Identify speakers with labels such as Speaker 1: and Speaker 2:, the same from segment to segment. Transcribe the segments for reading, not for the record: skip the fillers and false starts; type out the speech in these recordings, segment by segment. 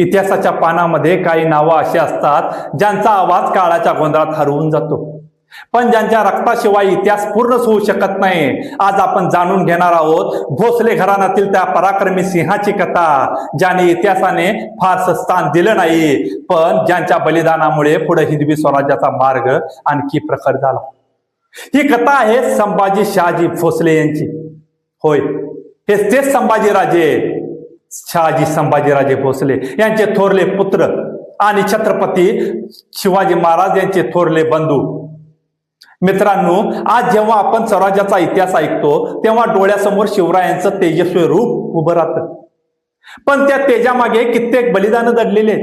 Speaker 1: इतिहासाच्या पानामध्ये काही नावं अशी असतात ज्यांचा आवाज काळाच्या गोंधळात हरवून जातो, पण ज्यांच्या रक्ताशिवाय इतिहास पूर्णच होऊ शकत नाही. आज आपण जाणून घेणार आहोत भोसले घराण्यातील त्या पराक्रमी सिंहाची कथा, ज्याने इतिहासाने फारसं स्थान दिलं नाही, पण ज्यांच्या बलिदानामुळे पुढे हिंदवी स्वराज्याचा मार्ग आणखी प्रखर झाला. ही कथा आहे संभाजी शहाजी भोसले यांची. होय, हे तेच संभाजीराजे शहाजी संभाजीराजे भोसले यांचे थोरले पुत्र आणि छत्रपती शिवाजी महाराज यांचे थोरले बंधू. मित्रांनो, आज जेव्हा आपण स्वराज्याचा इतिहास ऐकतो तेव्हा डोळ्यासमोर शिवरायांचं तेजस्वी रूप उभं राहतं, पण त्या तेजामागे कित्येक बलिदान दडलेले.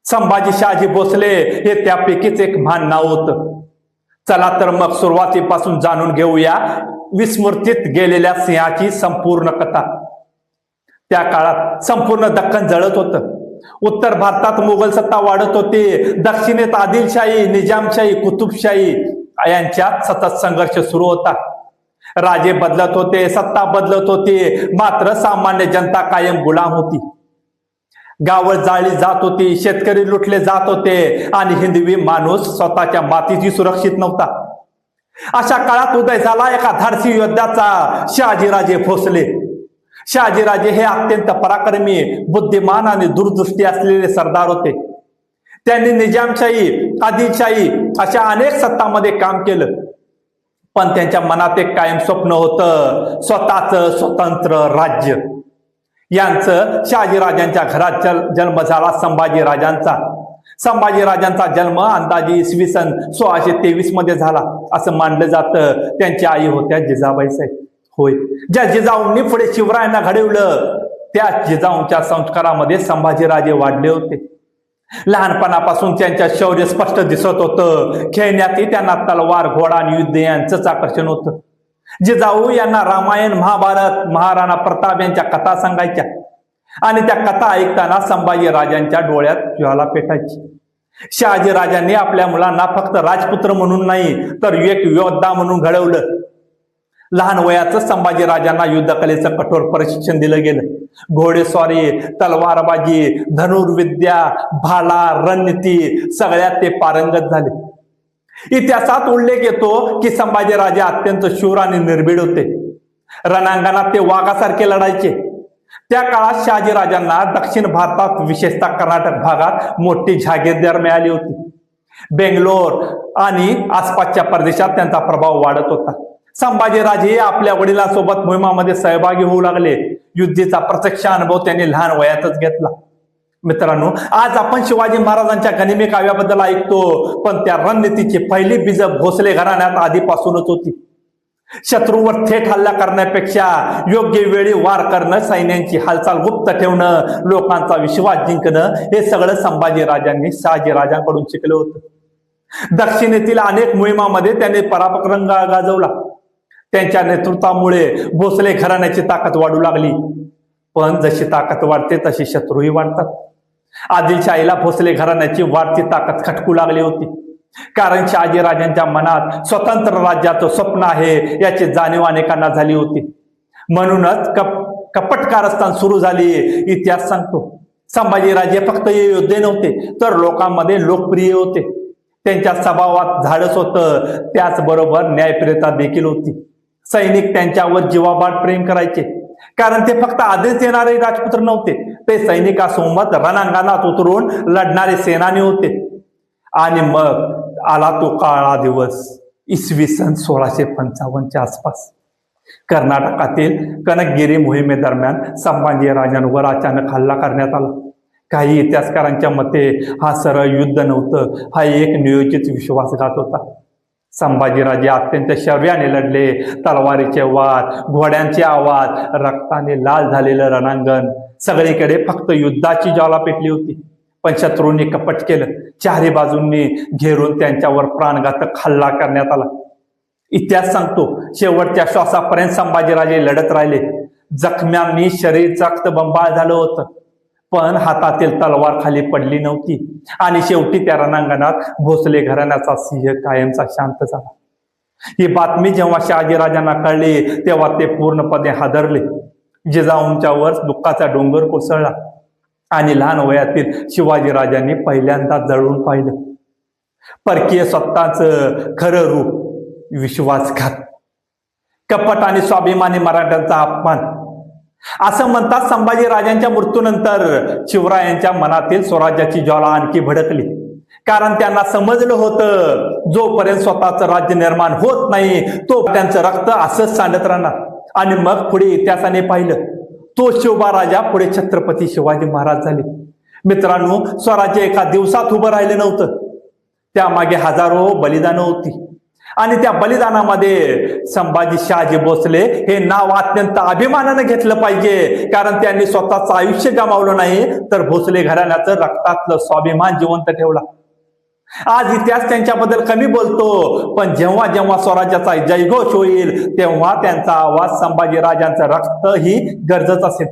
Speaker 1: संभाजी शहाजी भोसले हे त्यापैकीच एक महान नाव होतं. चला तर मग सुरुवातीपासून जाणून घेऊया विस्मृतीत गेलेल्या सिंहाची संपूर्ण कथा. त्या काळात संपूर्ण दख्खन जळत होतं. उत्तर भारतात मुघल सत्ता वाढत होती, दक्षिणेत आदिलशाही, निजामशाही, कुतुबशाही यांच्यात सतत संघर्ष सुरू होता. राजे बदलत होते, सत्ता बदलत होती, मात्र सामान्य जनता कायम गुलाम होती. गावं जाळली जात होती, शेतकरी लुटले जात होते आणि हिंदवी माणूस स्वतःच्या मातीची सुरक्षित नव्हता. अशा काळात उदय झाला एका धाडसी योद्ध्याचा, शहाजीराजे भोसले. शहाजीराजे हे अत्यंत पराक्रमी, बुद्धिमान आणि दूरदृष्टी असलेले सरदार होते. त्यांनी निजामशाही, आदिलशाही अशा अनेक सत्तांमध्ये काम केलं, पण त्यांच्या मनात एक कायम स्वप्न होतं, स्वतःचं स्वतंत्र राज्य. यांचं शहाजीराजांच्या घरात जन्म झाला. संभाजीराजांचा जन्म अंदाजे इसवी सन 1623 मध्ये झाला असं मानलं जातं. त्यांची आई होत्या जिजाबाई साहेब. होय, ज्या जिजाऊंनी पुढे शिवरायांना घडवलं, त्या जिजाऊंच्या संस्कारामध्ये संभाजीराजे वाढले होते. लहानपणापासून त्यांच्या शौर्य स्पष्ट दिसत होतं. खेळण्यातही त्यांना तलवार, घोडा आणि युद्ध यांचंच आकर्षण होतं. जिजाऊ यांना रामायण, महाभारत, महाराणा प्रताप यांच्या कथा सांगायच्या आणि त्या कथा ऐकताना संभाजीराजांच्या डोळ्यात ज्वाला पेटायची. शहाजीराजांनी आपल्या मुलांना फक्त राजपुत्र म्हणून नाही तर एक योद्धा म्हणून घडवलं. लहान वयाचं संभाजीराजांना युद्धकलेचं कठोर प्रशिक्षण दिलं गेलं. घोडेस्वारी, तलवारबाजी, धनुर्विद्या, भाला, रणनीती सगळ्यात ते पारंगत झाले. इतिहासात उल्लेख येतो की संभाजीराजे अत्यंत शूर आणि निर्भीड होते. रणांगणात ते वाघासारखे लढायचे. त्या काळात शहाजीराजांना दक्षिण भारतात, विशेषतः कर्नाटक भागात मोठी जागीरदार मिळाली होती. बेंगलोर आणि आसपासच्या प्रदेशात त्यांचा प्रभाव वाढत होता. संभाजीराजे आपल्या वडिलांसोबत मोहिमामध्ये सहभागी होऊ लागले. युद्धीचा प्रत्यक्ष अनुभव त्यांनी लहान वयातच घेतला. मित्रांनो, आज आपण शिवाजी महाराजांच्या गनिमी काव्याबद्दल ऐकतो, पण त्या रणनीतीची पहिली बीज भोसले घराण्यात आधीपासूनच होती. शत्रूवर थेट हल्ला करण्यापेक्षा योग्य वेळी वार करणं, सैन्यांची हालचाल गुप्त ठेवणं, लोकांचा विश्वास जिंकणं हे सगळं संभाजीराजांनी शहाजीराजांकडून शिकलं होतं. दक्षिणेतील अनेक मोहिमांमध्ये त्यांनी पराक्रम गाजवला. त्यांच्या नेतृत्वामुळे भोसले घराण्याची ताकद वाढू लागली. पण जशी ताकद वाढते तशी शत्रूही वाढतात. आदिलशाहीला भोसले घराण्याची वाढती ताकद खटकू लागली होती, कारण शहाजीराजांच्या मनात स्वतंत्र राज्याचं स्वप्न आहे याची जाणीव अनेकांना झाली होती. म्हणूनच कपट कारस्थान सुरू झाली. इतिहास सांगतो संभाजीराजे फक्त योद्धे नव्हते तर लोकांमध्ये लोकप्रिय होते. त्यांच्या स्वभावात धाडस होतं, त्याचबरोबर न्यायप्रियता देखील होती. सैनिक त्यांच्यावर जीवाबाद प्रेम करायचे, कारण ते फक्त आदेश देणारे राजपुत्र नव्हते, ते सैनिकासोबत रणांगणात उतरून लढणारे सेनानी होते. आणि मग आला तो काळा दिवस, इसवी सन 1655च्या आसपास. कर्नाटकातील कनकगिरी मोहिमेदरम्यान संभाजीराजांवर अचानक हल्ला करण्यात आला. काही इतिहासकारांच्या मते हा सरळ युद्ध नव्हतं, हा एक नियोजित विश्वासघात होता. संभाजीराजे अत्यंत शौर्याने लढले. तलवारीचे वार, घोड्यांचे आवाज, रक्ताने लाल झालेलं रणांगण, सगळीकडे फक्त युद्धाची ज्वाला पेटली होती. पण शत्रूंनी कपट केलं. चारही बाजूंनी घेरून त्यांच्यावर प्राणघातक हल्ला करण्यात आला. इतिहास सांगतो शेवटच्या श्वासापर्यंत संभाजीराजे लढत राहिले. जखम्यांनी शरीर रक्तबंबाळ झालं होतं, पण हातातील तलवार खाली पडली नव्हती. आणि शेवटी त्या रणांगणात भोसले घराण्याचा सिंह कायमचा शांत झाला. ही बातमी जेव्हा शहाजीराजांना कळली तेव्हा ते पूर्णपणे हादरले. जिजाऊंच्यावर दुःखाचा डोंगर कोसळला. आणि लहान वयातील शिवाजीराजांनी पहिल्यांदा जळून पाहिलं परकीय स्वतःच खरं रूप, विश्वासघात, कपट आणि स्वाभिमानी मराठ्यांचा अपमान. असं म्हणतात संभाजीराजांच्या मृत्यूनंतर शिवरायांच्या मनातील स्वराज्याची ज्वाला आणखी भडकली. कारण त्यांना समजलं होतं जोपर्यंत स्वतःचं राज्य निर्माण होत नाही तो त्यांचं रक्त असंच सांडत राहणार. आणि मग पुढे इतिहासाने पाहिलं तो शिवबा राजा पुढे छत्रपती शिवाजी महाराज झाले. मित्रांनो, स्वराज्य एका दिवसात उभं राहिलं नव्हतं. त्यामागे हजारो बलिदानं होती. आणि त्या बलिदानामध्ये संभाजी शहाजी भोसले हे नाव अत्यंत अभिमानानं घेतलं पाहिजे. कारण त्यांनी स्वतःचं आयुष्य गमावलं नाही तर भोसले घराण्याचं रक्तातलं स्वाभिमान जिवंत ठेवला. आज इतिहास त्यांच्याबद्दल कमी बोलतो, पण जेव्हा जेव्हा स्वराज्याचा जयघोष होईल तेव्हा त्यांचा आवाज संभाजीराजांचं रक्त ही गरजच असेल.